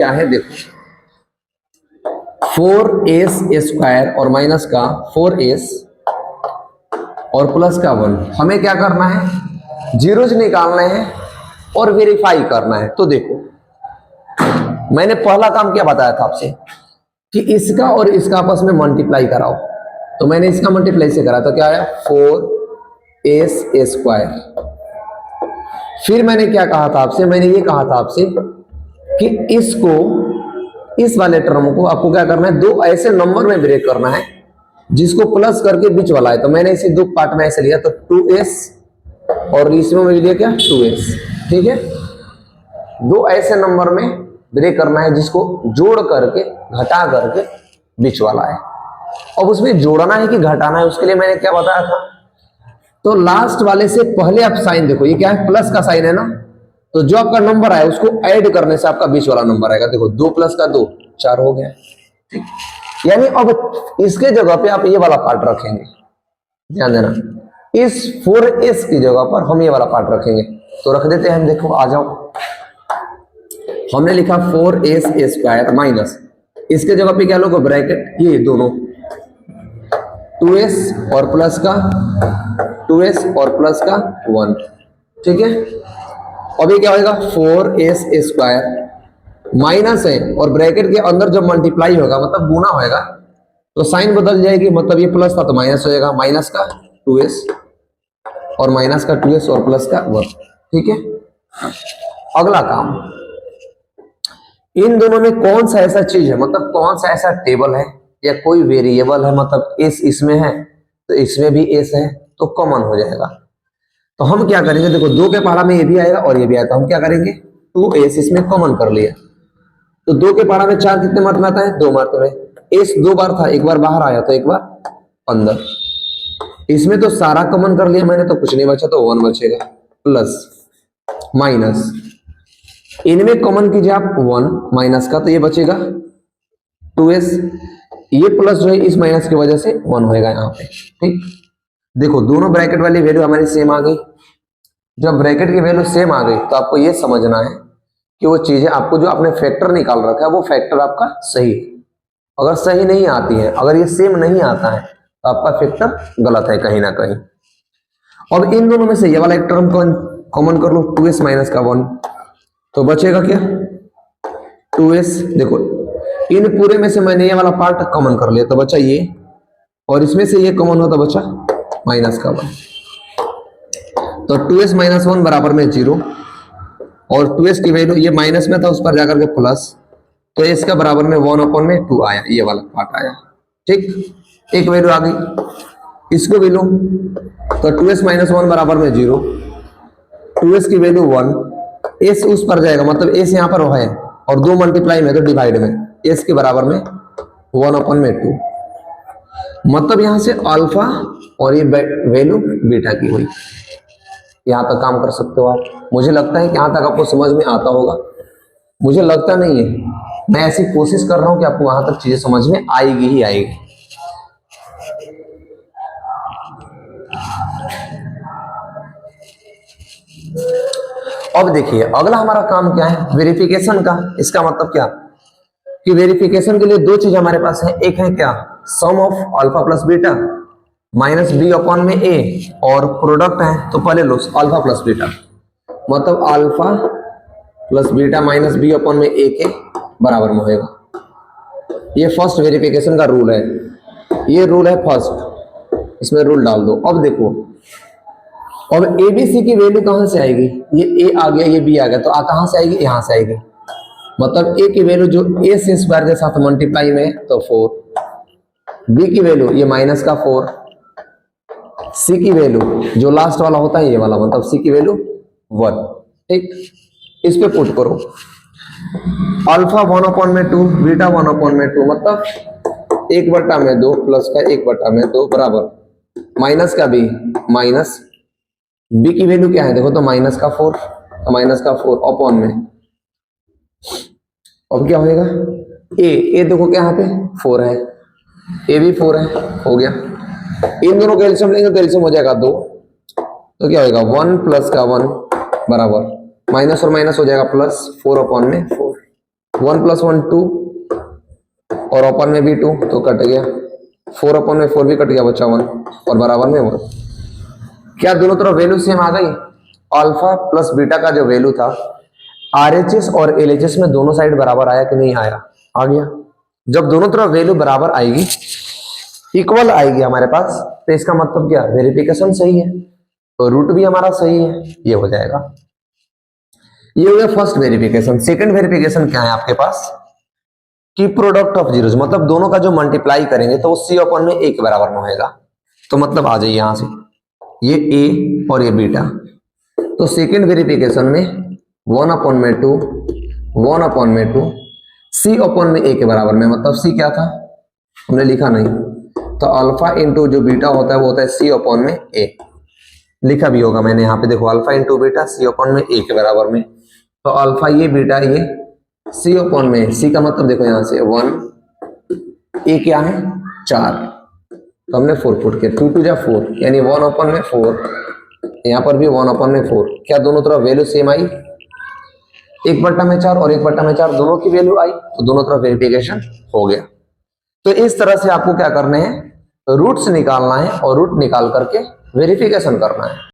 क्या है देखो, 4s स्क्वायर और माइनस का 4s और प्लस का 1, हमें क्या करना है, जीरोज निकालने हैं और वेरीफाई करना है। तो देखो मैंने पहला काम क्या बताया था आपसे कि इसका और इसका आपस में मल्टीप्लाई कराओ, तो मैंने इसका मल्टीप्लाई से करा तो क्या आया 4s स्क्वायर। फिर मैंने क्या कहा था आपसे, मैंने ये कहा था आपसे कि इसको, इस वाले टर्म को आपको क्या करना है, दो ऐसे नंबर में ब्रेक करना है जिसको प्लस करके बीच वाला है। तो मैंने इसे दो पार्ट में ऐसे लिया, तो 2s और इसमें मैं लिया क्या 2s, ठीक है। दो ऐसे नंबर में ब्रेक करना है जिसको जोड़ करके घटा करके बीच वाला है। अब उसमें जोड़ना है कि घटाना है, उसके लिए मैंने क्या बताया था, तो लास्ट वाले से पहले आप साइन देखो, ये क्या है, प्लस का साइन है ना, तो जो आपका नंबर आया उसको ऐड करने से आपका बीच वाला नंबर आएगा। देखो 2 प्लस का 2, 4 हो गया, ठीक। यानी अब इसके जगह पे आप ये वाला पार्ट रखेंगे, ध्यान देना, इस 4s की जगह पर हम ये वाला पार्ट रखेंगे। तो रख देते हैं हम, देखो आ जाओ, हमने लिखा 4s स्क्वायर माइनस, इसके जगह पे क्या लोगे ब्रैकेट, ये दोनों 2s और प्लस का 2s और प्लस का 1, ठीक है। अब ये क्या होगा 4s स्क्वायर माइनस है और ब्रैकेट के अंदर जब मल्टीप्लाई होगा मतलब गुना होगा तो साइन बदल जाएगी, मतलब ये प्लस था तो माइनस हो जाएगा, माइनस का 2s और माइनस का 2s और प्लस का 1, ठीक है। अगला काम, इन दोनों में कौन सा ऐसा चीज है, मतलब कौन सा ऐसा टेबल है या कोई वेरिएबल है, मतलब s इसमें है तो इसमें भी s है तो कॉमन हो जाएगा। तो हम क्या करेंगे, देखो 2 के पहाड़ा में ये भी आएगा और ये भी आएगा, तो हम क्या करेंगे 2s इसमें कॉमन कर लिया, तो 2 के पहाड़ा में 4 कितने मर्तबे आता है, 2 मर्तबे। s 2 बार था, एक बार बाहर आया तो एक बार अंदर, इसमें तो सारा कॉमन कर लिया मैंने तो कुछ नहीं बचा, तो 1 बचेगा, प्लस माइनस, इनमें कॉमन कीजिए आप 1 माइनस का, तो ये बचेगा 2s, ये प्लस जो है इस माइनस की वजह से 1 होएगा यहाँ पे, ठीक। देखो दोनों ब्रैकेट वाली वैल्यू हमारी सेम आ गई। जब ब्रैकेट की वैल्यू सेम आ गई तो आपको ये समझना है कि वो चीजें आपको जो आपने फैक्टर निकाल रखा है वो फैक्टर आपका सही है। अगर सही नहीं आती है, अगर ये सेम नहीं आता है तो आपका फैक्टर गलत है कहीं ना कहीं। अब इन दोनों में से ये वाला एक टर्म कॉमन कर लो, 2s माइनस का 1, तो बचेगा क्या 2s। देखो इन पूरे में से मैंने ये वाला पार्ट कॉमन कर लिया तो बचा ये, और इसमें से ये कॉमन होता बचा माइनस का 1, तो 2s माइनस 1 बराबर में 0, और 2s की वैल्यू ये माइनस में था उस पर जाकर के प्लस, तो इसका बराबर में 1/2 आया, ये वाला पार्ट आया, ठीक। एक वैल्यू आ गई, इसको भी लो, तो 2s माइनस 1 बराबर में 0, 2s की वैल्यू 1, s उस पर जाएगा मतलब s यहाँ पर है और 2 मल्टीप्लाई में तो डिवाइड में, s के बराबर में 1/2, मतलब यहां से अल्फा और ये वैल्यू बीटा की हुई। यहां तक काम कर सकते हो आप। मुझे लगता है कि यहां तक आपको समझ में आता होगा, मुझे लगता नहीं है, मैं ऐसी कोशिश कर रहा हूं कि आपको वहां तक चीजें समझ में आएगी ही आएगी। अब देखिए अगला हमारा काम क्या है, वेरिफिकेशन का। इसका मतलब क्या कि वेरिफिकेशन के लिए 2 चीज हमारे पास है, एक है क्या sum of alpha plus beta minus B upon में ए, और प्रोडक्ट है तो पहले लो अल्फा प्लस बीटा, मतलब alpha plus beta minus B upon में ए के बराबर में होगा। ये फर्स्ट वेरिफिकेशन का रूल है, ये रूल है फर्स्ट, इसमें रूल डाल दो। अब देखो अब ए बी सी की वैल्यू कहां से आएगी, ये ए आ गया ये बी आ गया, तो आ कहां से आएगी, यहां से आएगी, मतलब ए की वैल्यू जो ए से स्क्वायर के साथ मल्टीप्लाई में तो 4, बी की वैल्यू ये माइनस का 4, सी की वैल्यू जो लास्ट वाला होता है ये वाला, मतलब सी की वैल्यू 1, ठीक। इस पे पुट करो, अल्फा 1/2 बीटा 1/2, मतलब 1/2 प्लस का 1/2 बराबर माइनस का बी, माइनस बी की वैल्यू क्या है देखो, तो माइनस का 4, तो माइनस का 4 अपॉन में, अब क्या होएगा ए देखो क्या यहाँ पे 4 है, ए भी 4 है, हो गया। इन दोनों का एलसीएम लेंगे तो एलसीएम हो जाएगा 2, तो क्या होएगा 1 प्लस का 1 बराबर माइनस और माइनस हो जाएगा प्लस 4/4, 1 + 1 2 और ओपन में भी 2 तो कट गया, 4 ओपन में 4 भी कट गया, बचा 1 और बराबर में 1। क्या दोनों तरफ वैल्यू सेम आ गई? अल्फा प्लस बीटा का जो वैल्यू था आरएचएस और एलएचएस में दोनों साइड बराबर आया कि नहीं आया? आ गया। जब दोनों तरफ वैल्यू बराबर आएगी, इक्वल आएगी हमारे पास, तो इसका मतलब क्या? वेरिफिकेशन सही है, तो रूट भी हमारा सही है, ये हो जाएगा। ये हो गया फर्स्ट वेरिफिकेशन। सेकंड वेरिफिकेशन क्या है आपके पास कि प्रोडक्ट ऑफ जीरोस, मतलब दोनों का जो मल्टीप्लाई करेंगे तो वो सी अपन में ए के बराबर में होएगा। तो मतलब आ जाइए यहां से, ये ए और ये बीटा, तो सेकंड वेरिफिकेशन में 1 अपन में 2, 1 अपन में 2, सी अपन में ए के बराबर में, मतलब सी क्या था हमने लिखा नहीं, तो अल्फा इंटू जो बीटा होता है वो होता है सी अपन में ए, लिखा भी होगा मैंने यहाँ पे, देखो अल्फा इंटू बीटा सी अपन में ए के बराबर में, तो अल्फा ये बीटा ये सी अपन में, सी का मतलब देखो यहाँ से 1, ए क्या है 4, तो हमने 4 पुट किया, 2 2 जा 4 यानी 1 अपन में 4, यहाँ पर भी 1 अपन में 4। क्या दोनों तरफ वैल्यू सेम आई? 1/4 और 1/4 दोनों की वैल्यू आई, तो दोनों तरफ वेरिफिकेशन हो गया। तो इस तरह से आपको क्या करना है, रूट्स निकालना है और रूट निकाल करके वेरिफिकेशन करना है।